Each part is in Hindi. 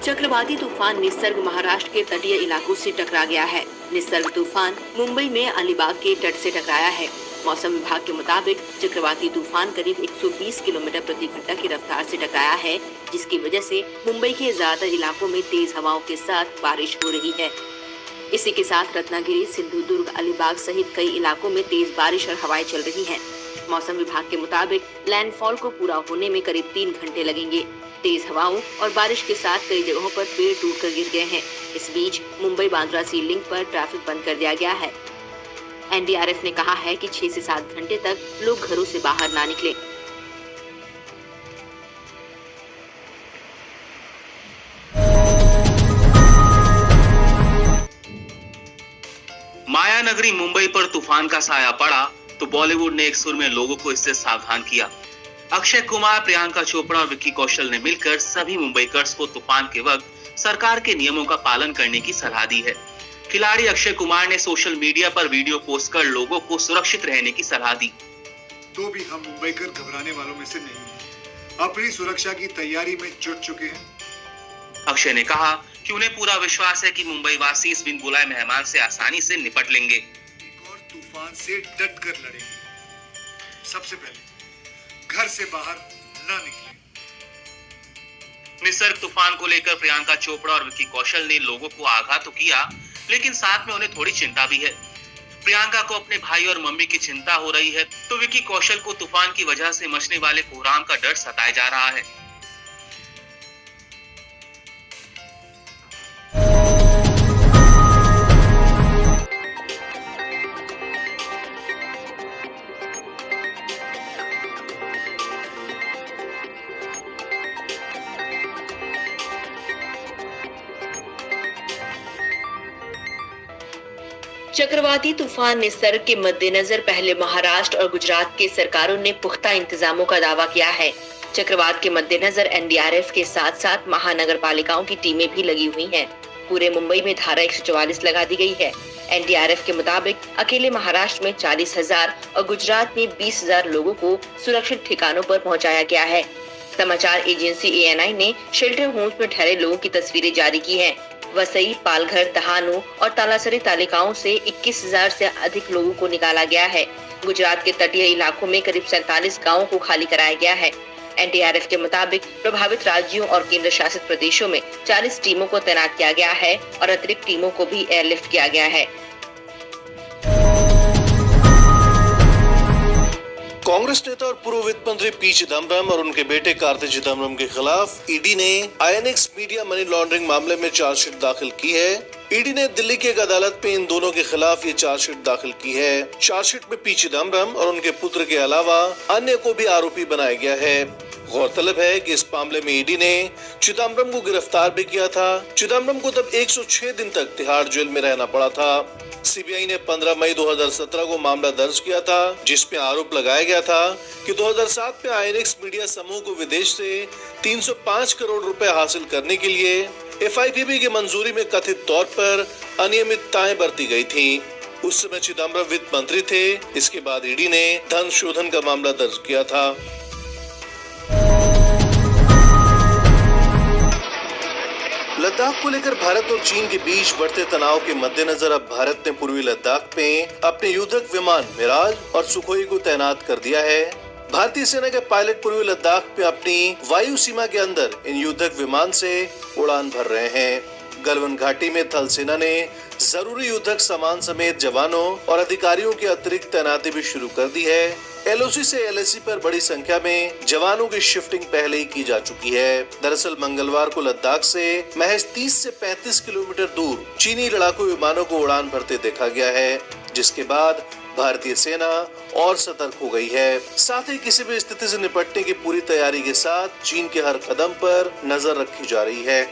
चक्रवाती तूफान निसर्ग महाराष्ट्र के तटीय इलाकों से टकरा गया है। निसर्ग तूफान मुंबई में अलीबाग के तट से टकराया है। मौसम विभाग के मुताबिक चक्रवाती तूफान करीब 120 किलोमीटर प्रति घंटा की रफ्तार से टकराया है, जिसकी वजह से मुंबई के ज्यादातर इलाकों में तेज हवाओं के साथ बारिश हो रही है। इसी के साथ रत्नागिरी, सिंधुदुर्ग, अलीबाग सहित कई इलाकों में तेज बारिश और हवाएं चल रही हैं। मौसम विभाग के मुताबिक लैंडफॉल को पूरा होने में करीब 3 घंटे लगेंगे। तेज हवाओं और बारिश के साथ कई जगहों पर पेड़ टूटकर गिर गए हैं। इस बीच मुंबई बांद्रा सी लिंक पर ट्रैफिक बंद कर दिया गया है। एनडीआरएफ ने कहा है कि 6 से 7 घंटे तक लोग घरों से बाहर ना निकलें। माया नगरी मुंबई पर तूफान का साया पड़ा तो बॉलीवुड ने एक सुर में लोगों को इससे सावधान किया। अक्षय कुमार, प्रियंका चोपड़ा और विक्की कौशल ने मिलकर सभी मुंबईकर्स को तूफान के वक्त सरकार के नियमों का पालन करने की सलाह दी है। खिलाड़ी अक्षय कुमार ने सोशल मीडिया पर वीडियो पोस्ट कर लोगों को सुरक्षित रहने की सलाह दी। तो भी हम मुंबईकर घबराने वालों में से नहीं हैं। अपनी सुरक्षा की तैयारी में जुट चुके हैं। अक्षय ने कहा कि उन्हें पूरा विश्वास है कि मुंबई वासी इस बिन बुलाए मेहमान से आसानी से निपट लेंगे। एक और तूफान से डट कर लड़ेंगे। सबसे पहले घर से बाहर न निकलें। निसर्ग तूफान को लेकर प्रियंका चोपड़ा और विक्की कौशल ने लोगों को आगाह तो किया, लेकिन साथ में उन्हें थोड़ी चिंता भी है। प्रियंका को अपने भाई और मम्मी की चिंता हो रही है, तो विक्की कौशल को तूफान की वजह से मचने वाले कोहराम का डर सताया जा रहा है। चक्रवाती तूफान निसर्ग के मद्देनजर पहले महाराष्ट्र और गुजरात के सरकारों ने पुख्ता इंतजामों का दावा किया है। चक्रवात के मद्देनजर एनडीआरएफ के साथ साथ महानगर पालिकाओं की टीमें भी लगी हुई हैं। पूरे मुंबई में धारा 144 लगा दी गई है। एनडीआरएफ के मुताबिक अकेले महाराष्ट्र में 40,000 और गुजरात में 20,000 लोगों को सुरक्षित ठिकानों पर पहुंचाया गया है। समाचार एजेंसी एएनआई ने शेल्टर होम्स में ठहरे लोगों की तस्वीरें जारी की हैं। वसई, पालघर, दहानू और तालासरी तालिकाओं से 21,000 से अधिक लोगों को निकाला गया है। गुजरात के तटीय इलाकों में करीब 47 गांवों को खाली कराया गया है। एनडीआरएफ के मुताबिक प्रभावित राज्यों और केंद्र शासित प्रदेशों में 40 टीमों को तैनात किया गया है और अतिरिक्त टीमों को भी एयरलिफ्ट किया गया है। कांग्रेस नेता और पूर्व वित्त मंत्री पी चिदम्बरम और उनके बेटे कार्ति चिदम्बरम के खिलाफ ईडी ने आईएनएक्स मीडिया मनी लॉन्ड्रिंग मामले में चार्जशीट दाखिल की है। ईडी ने दिल्ली की एक अदालत में इन दोनों के खिलाफ ये चार्जशीट दाखिल की है। चार्जशीट में पी चिदम्बरम और उनके पुत्र के अलावा अन्य को भी आरोपी बनाया गया है। गौरतलब है कि इस मामले में ईडी ने चिदम्बरम को गिरफ्तार भी किया था। चिदम्बरम को तब 106 दिन तक तिहाड़ जेल में रहना पड़ा था। सीबीआई ने 15 मई 2017 को मामला दर्ज किया था, जिसमें आरोप लगाया गया था कि 2007 में आईएनएक्स मीडिया समूह को विदेश से 305 करोड़ रुपए हासिल करने के लिए एफआईपीबी की मंजूरी में कथित तौर पर अनियमितताएं बरती गई थी। उस समय चिदम्बरम वित्त मंत्री थे। इसके बाद ईडी ने धन शोधन का मामला दर्ज किया था। लद्दाख को लेकर भारत और चीन के बीच बढ़ते तनाव के मद्देनजर अब भारत ने पूर्वी लद्दाख में अपने युद्धक विमान मिराज और सुखोई को तैनात कर दिया है। भारतीय सेना के पायलट पूर्वी लद्दाख में अपनी वायु सीमा के अंदर इन युद्धक विमान से उड़ान भर रहे हैं। गलवान घाटी में थल सेना ने जरूरी युद्धक सामान समेत जवानों और अधिकारियों की अतिरिक्त तैनाती भी शुरू कर दी है। एलओसी से एलएसी पर बड़ी संख्या में जवानों की शिफ्टिंग पहले ही की जा चुकी है। दरअसल मंगलवार को लद्दाख से महज 30 से 35 किलोमीटर दूर चीनी लड़ाकू विमानों को उड़ान भरते देखा गया है, जिसके बाद भारतीय सेना और सतर्क हो गई है। साथ ही किसी भी स्थिति से निपटने की पूरी तैयारी के साथ चीन के हर कदम पर नजर रखी जा रही है।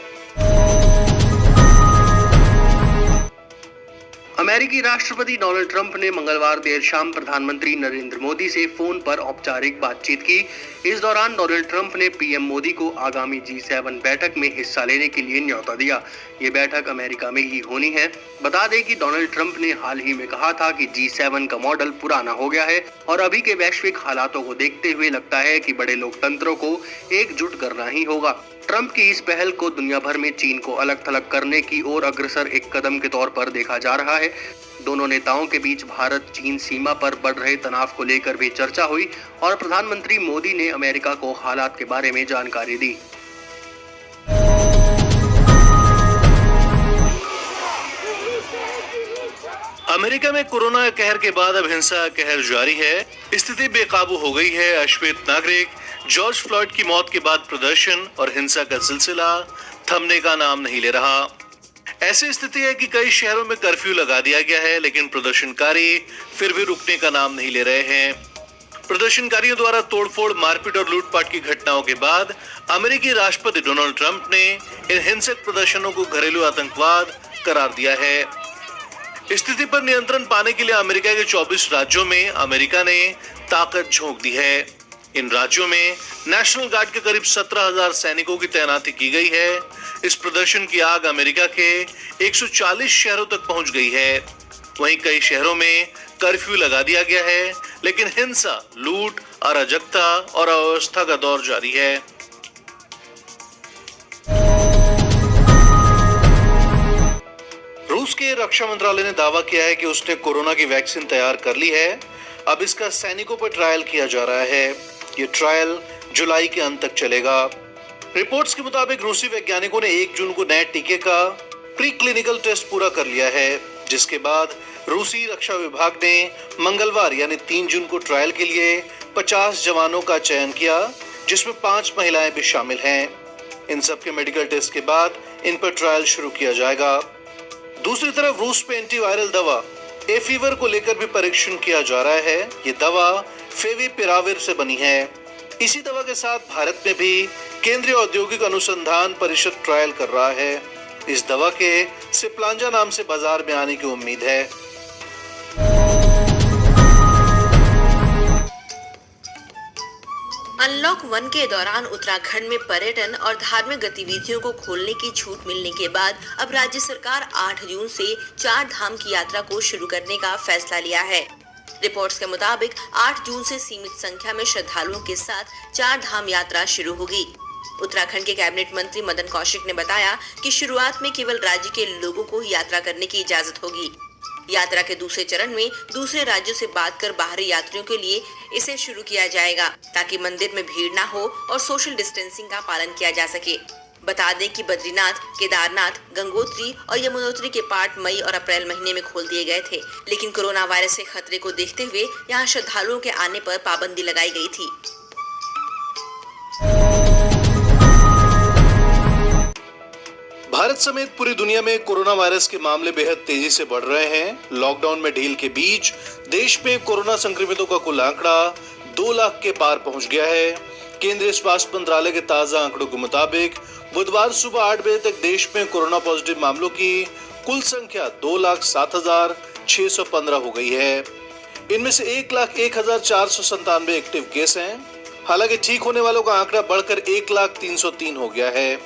अमेरिकी राष्ट्रपति डोनाल्ड ट्रंप ने मंगलवार देर शाम प्रधानमंत्री नरेंद्र मोदी से फोन पर औपचारिक बातचीत की। इस दौरान डोनाल्ड ट्रंप ने पीएम मोदी को आगामी G7 बैठक में हिस्सा लेने के लिए न्योता दिया। ये बैठक अमेरिका में ही होनी है। बता दें कि डोनाल्ड ट्रंप ने हाल ही में कहा था कि G7 का मॉडल पुराना हो गया है और अभी के वैश्विक हालातों को देखते हुए लगता है कि बड़े लोकतंत्रों को एकजुट करना ही होगा। ट्रंप की इस पहल को दुनिया भर में चीन को अलग थलग करने की ओर अग्रसर एक कदम के तौर पर देखा जा रहा है। दोनों नेताओं के बीच भारत चीन सीमा पर बढ़ रहे तनाव को लेकर भी चर्चा हुई और प्रधानमंत्री मोदी ने अमेरिका को हालात के बारे में जानकारी दी। अमेरिका में कोरोना कहर के बाद अब हिंसा कहर जारी है। स्थिति बेकाबू हो गई है। अश्वेत नागरिक जॉर्ज फ्लॉयड की मौत के बाद प्रदर्शन और हिंसा का सिलसिला थमने का नाम नहीं ले रहा। ऐसी स्थिति है कि कई शहरों में कर्फ्यू लगा दिया गया है, लेकिन प्रदर्शनकारी फिर भी रुकने का नाम नहीं ले रहे हैं। प्रदर्शनकारियों द्वारा तोड़फोड़, मारपीट और लूटपाट की घटनाओं के बाद अमेरिकी राष्ट्रपति डोनाल्ड ट्रंप ने इन हिंसक प्रदर्शनों को घरेलू आतंकवाद करार दिया है। स्थिति पर नियंत्रण पाने के लिए अमेरिका के 24 राज्यों में अमेरिका ने ताकत झोंक दी है। इन राज्यों में नेशनल गार्ड के करीब 17,000 सैनिकों की तैनाती की गई है। इस प्रदर्शन की आग अमेरिका के 140 शहरों तक पहुंच गई है। वहीं कई शहरों में कर्फ्यू लगा दिया गया है, लेकिन हिंसा, लूट, अराजकता और अव्यवस्था का दौर जारी है। रूस के रक्षा मंत्रालय ने दावा किया है कि उसने कोरोना की वैक्सीन तैयार कर ली है। अब इसका सैनिकों पर ट्रायल किया जा रहा है। ये ट्रायल जुलाई के अंत तक चलेगा। रिपोर्ट्स के मुताबिक रूसी वैज्ञानिकों ने 1 जून को नए टीके का प्री क्लिनिकल टेस्ट पूरा कर लिया है, जिसके बाद रूसी रक्षा विभाग ने मंगलवार यानी 3 जून को ट्रायल के लिए 50 जवानों का चयन किया, जिसमें 5 महिलाएं भी शामिल हैं। इन सबके मेडिकल टेस्ट के बाद इन पर ट्रायल शुरू किया जाएगा। दूसरी तरफ रूस में एंटीवायरल दवा एफीवर को लेकर भी परीक्षण किया जा रहा है। ये दवा फेविपिराविर से बनी है। इसी दवा के साथ भारत में भी केंद्रीय औद्योगिक अनुसंधान परिषद ट्रायल कर रहा है। इस दवा के सिप्लांजा नाम से बाजार में आने की उम्मीद है। अनलॉक 1 के दौरान उत्तराखंड में पर्यटन और धार्मिक गतिविधियों को खोलने की छूट मिलने के बाद अब राज्य सरकार 8 जून से 4 धाम की यात्रा को शुरू करने का फैसला लिया है। रिपोर्ट्स के मुताबिक 8 जून से सीमित संख्या में श्रद्धालुओं के साथ 4 धाम यात्रा शुरू होगी। उत्तराखंड के कैबिनेट मंत्री मदन कौशिक ने बताया कि शुरुआत में केवल राज्य के लोगों को ही यात्रा करने की इजाजत होगी। यात्रा के दूसरे चरण में दूसरे राज्यों से बात कर बाहरी यात्रियों के लिए इसे शुरू किया जाएगा, ताकि मंदिर में भीड़ ना हो और सोशल डिस्टेंसिंग का पालन किया जा सके। बता दें कि बद्रीनाथ, केदारनाथ, गंगोत्री और यमुनोत्री के पार्ट मई और अप्रैल महीने में खोल दिए गए थे, लेकिन कोरोना वायरस के खतरे को देखते हुए यहाँ श्रद्धालुओं के आने पर पाबंदी लगाई गई थी। भारत समेत पूरी दुनिया में कोरोना वायरस के मामले बेहद तेजी से बढ़ रहे हैं। लॉकडाउन में ढील के बीच देश में कोरोना संक्रमितों का कुल आंकड़ा 2 लाख के पार पहुंच गया है। केंद्रीय स्वास्थ्य मंत्रालय के ताजा आंकड़ों के मुताबिक बुधवार सुबह 8 बजे तक देश में कोरोना पॉजिटिव मामलों की कुल संख्या 2,07,615 हो गई है। इनमें से 1,01,497 एक्टिव केस हैं। हालांकि ठीक होने वालों का आंकड़ा बढ़कर 1,03,003 हो गया है,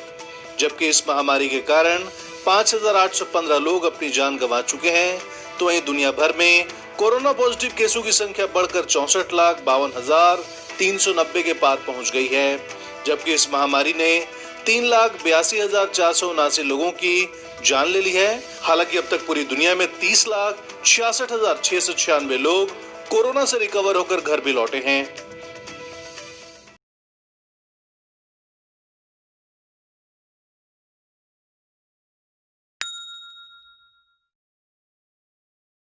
जबकि इस महामारी के कारण 5,815 लोग अपनी जान गंवा चुके हैं। तो वहीं दुनिया भर में कोरोना पॉजिटिव केसों की संख्या बढ़कर 64,52,390 के पार पहुंच गई है, जबकि इस महामारी ने 3,82,479 लोगों की जान ले ली है। हालांकि अब तक पूरी दुनिया में 30,66,696 लोग कोरोना से रिकवर होकर घर भी लौटे हैं।